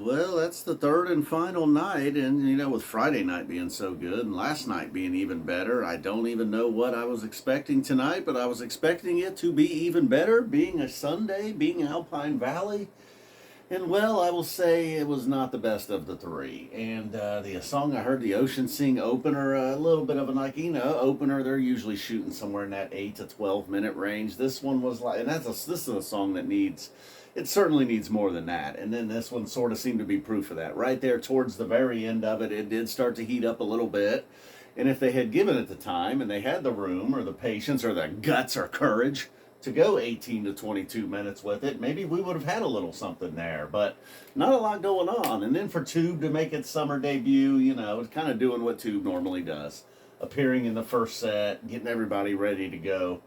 Well, that's the third and final night, and with Friday night being so good and last night being even better, I don't even know what I was expecting tonight, but I was expecting it to be even better, being a Sunday, being Alpine Valley. And well, I will say it was not the best of the three. And the song I heard, the Ocean Sing opener, a little bit of an opener. They're usually shooting somewhere in that 8 to 12 minute range. This one was like, and this is a song that it certainly needs more than that. And then this one sort of seemed to be proof of that. Right there towards the very end of it, it did start to heat up a little bit. And if they had given it the time and they had the room or the patience or the guts or courage to go 18 to 22 minutes with it, maybe we would have had a little something there, but not a lot going on. And then for Tube to make its summer debut, it's kind of doing what Tube normally does, appearing in the first set, getting everybody ready to go.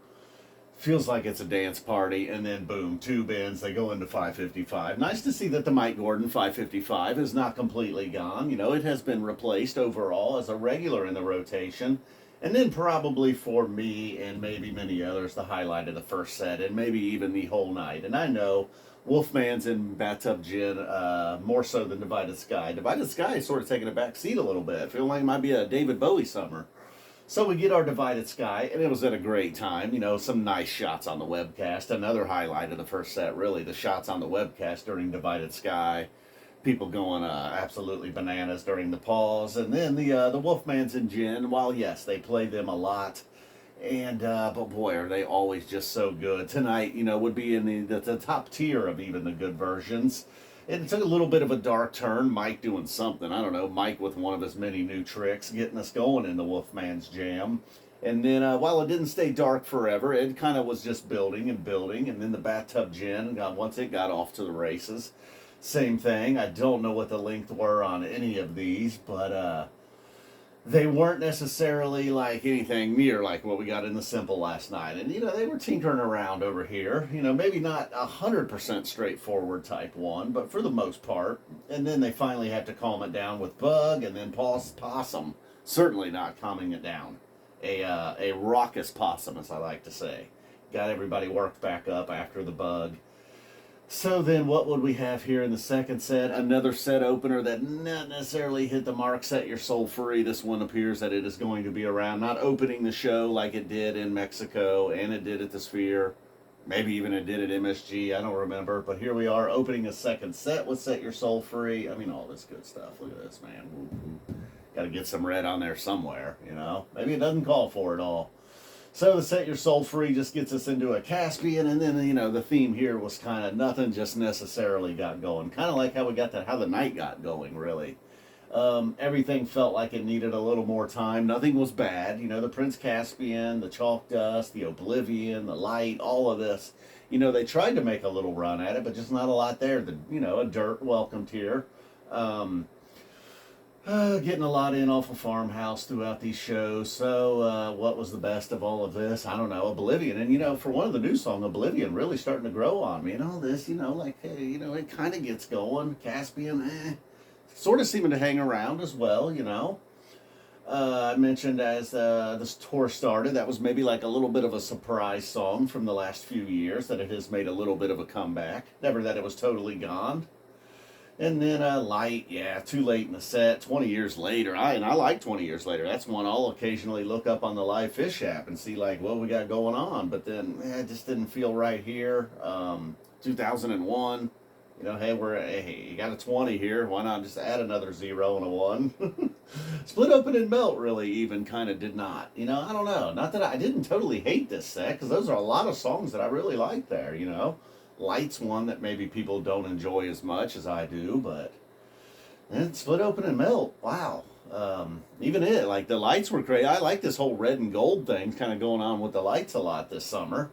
Feels like it's a dance party, and then boom, Tube ends, they go into 555. Nice to see that the Mike Gordon 555 is not completely gone. It has been replaced overall as a regular in the rotation. And then probably for me and maybe many others, the highlight of the first set and maybe even the whole night. And I know Wolfman's in Bathtub Gin more so than Divided Sky. Divided Sky is sort of taking a back seat a little bit. Feeling like it might be a David Bowie summer. So we get our Divided Sky, and it was at a great time. Some nice shots on the webcast. Another highlight of the first set, really, the shots on the webcast during Divided Sky. People going absolutely bananas during the pause, and then the Wolfmans and Gin. While yes, they play them a lot, and but boy, are they always just so good. Tonight, would be in the top tier of even the good versions. It took a little bit of a dark turn. Mike doing something, I don't know. Mike with one of his many new tricks, getting us going in the Wolfman's jam. And then while it didn't stay dark forever, it kind of was just building and building. And then the Bathtub Gin, once it got off to the races. Same thing. I don't know what the length were on any of these, but they weren't necessarily like anything near like what we got in the Simple last night. And, they were tinkering around over here. Maybe not 100% straightforward type one, but for the most part. And then they finally had to calm it down with Bug, and then Possum certainly not calming it down. A raucous Possum, as I like to say. Got everybody worked back up after the Bug. So then what would we have here in the second set? Another set opener that not necessarily hit the mark. Set Your Soul Free. This one appears that it is going to be around. Not opening the show like it did in Mexico, and it did at the Sphere. Maybe even it did at MSG. I don't remember. But here we are opening a second set with Set Your Soul Free. I mean, all this good stuff. Look at this, man. Got to get some red on there somewhere, Maybe it doesn't call for it all. So the Set Your Soul Free just gets us into a Caspian, and then, the theme here was kind of nothing just necessarily got going. Kind of like how the night got going, really. Everything felt like it needed a little more time. Nothing was bad. The Prince Caspian, the Chalk Dust, the Oblivion, the Light, all of this. They tried to make a little run at it, but just not a lot there. A Dirt welcomed here. Getting a lot in off of Farmhouse throughout these shows. So what was the best of all of this? I don't know. Oblivion. And, for one of the new songs, Oblivion really starting to grow on me. And all this, hey, it kind of gets going. Caspian, sort of seeming to hang around as well, I mentioned as this tour started, that was maybe like a little bit of a surprise song from the last few years, that it has made a little bit of a comeback. Never that it was totally gone. And then Light, too late in the set, 20 years later. I like 20 years later. That's one I'll occasionally look up on the live Phish app and see like what we got going on. But then it just didn't feel right here. 2001, hey, you got a 20 here. Why not just add another 0 and a 1? Split Open and Melt really even kind of did not. I don't know. Not that I didn't totally hate this set, because those are a lot of songs that I really like there, Light's one that maybe people don't enjoy as much as I do, but then Split Open and Melt, wow. Even it, like the lights were great. I like this whole red and gold thing kind of going on with the lights a lot this summer.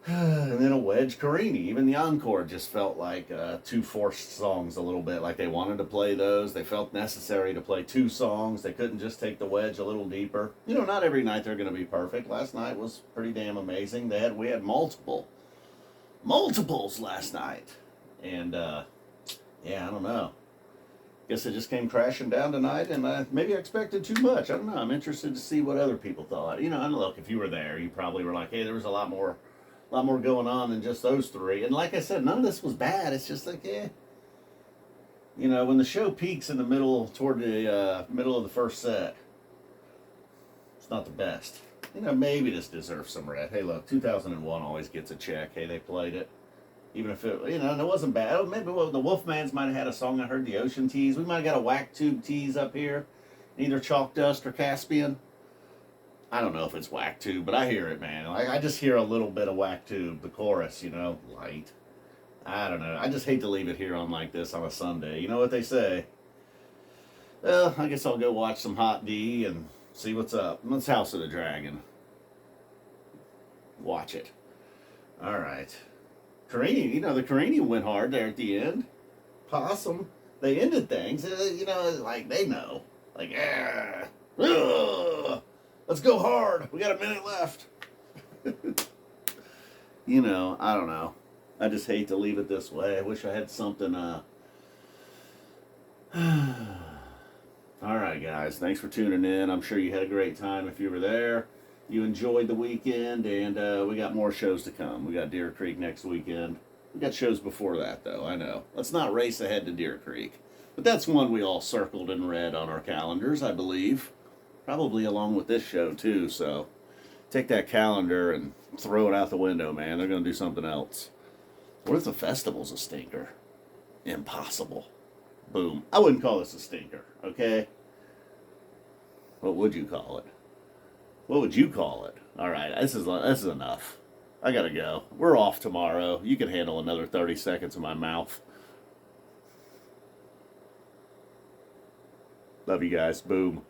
And then a Wedge Carini. Even the Encore just felt like two forced songs a little bit, like they wanted to play those. They felt necessary to play two songs. They couldn't just take the Wedge a little deeper. Not every night they're going to be perfect. Last night was pretty damn amazing. We had multiples last night, and I don't know, guess it just came crashing down tonight, and maybe I expected too much. I don't know. I'm interested to see what other people thought. And look, if you were there, you probably were like, hey, there was a lot more going on than just those three. And like I said, none of this was bad. It's just like, You know, when the show peaks in the middle, toward the middle of the first set, it's not the best. You know, maybe this deserves some red. Hey, look, 2001 always gets a check. Hey, they played it. Even if it, you know, and it wasn't bad. Oh, maybe the Wolfmans might have had a song. I heard the Ocean Tease. We might have got a Whack Tube Tease up here. Either Chalk Dust or Caspian. I don't know if it's Whack Tube, but I hear it, man. I just hear a little bit of Whack Tube, the chorus, you know, light. I don't know. I just hate to leave it here on like this on a Sunday. You know what they say? Well, I guess I'll go watch some Hot D and see what's up. Let's House of the Dragon. Watch it. All right. Carini, you know, the Carini went hard there at the end. Possum, they ended things. You know, like they know. Like, yeah. Let's go hard. We got a minute left. You know, I don't know. I just hate to leave it this way. I wish I had something. All right, guys. Thanks for tuning in. I'm sure you had a great time if you were there. You enjoyed the weekend, and we got more shows to come. We got Deer Creek next weekend. We got shows before that, though. I know. Let's not race ahead to Deer Creek. But that's one we all circled in red on our calendars, I believe. Probably along with this show, too. So take that calendar and throw it out the window, man. They're going to do something else. What if the festival's a stinker? Impossible. Boom. I wouldn't call this a stinker, okay? What would you call it? What would you call it? All right, this is enough. I gotta go. We're off tomorrow. You can handle another 30 seconds of my mouth. Love you guys. Boom.